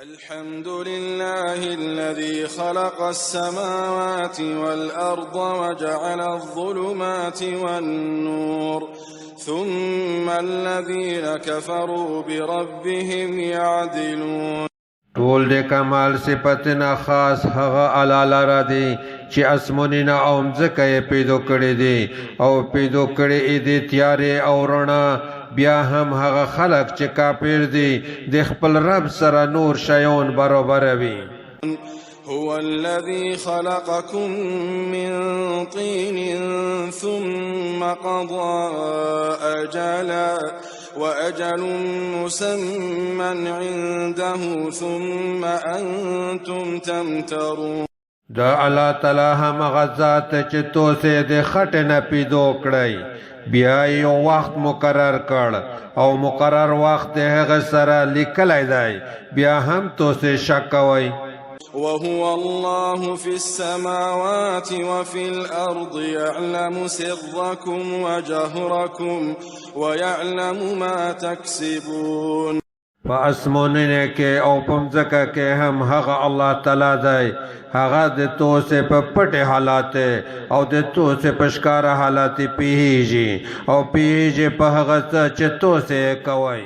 الحمد لله الذي خلق السماوات والأرض وجعل الظلمات والنور ثم الذين كفروا بربهم يعدلون. ټول د کمال صفتنا خاص هغه الله لرا دی چې اسمانونه او مځکه یې پیدا کړې دي او پیدا کړې دي تیارې او رڼا. بیا هم هغه خلق چې کافر دي د خپل رب سره نور شیون برابروي. هو الذي خلقكم من طين ثم قضى أجلا وأجل مسمى عنده ثم أنتم تمترون. دا الله تعالی هم غزات چې توسه د خټ نه پیدا کړی بیا یو وخت مقرر کړ او مقرر وخت هغه سره لیکلی دی بیا هم توسه شک کوي. وهو الله في السماوات وفي الأرض يعلم سركم وجهركم ويعلم ما تكسبون. فاسمانونه کې او پمځکه کې هم هغه الله تعالی دی هغه د توسه په پټه حالات او د توسه په ښکار حالات پیږي او پیږي په هغه چې توسه کوي.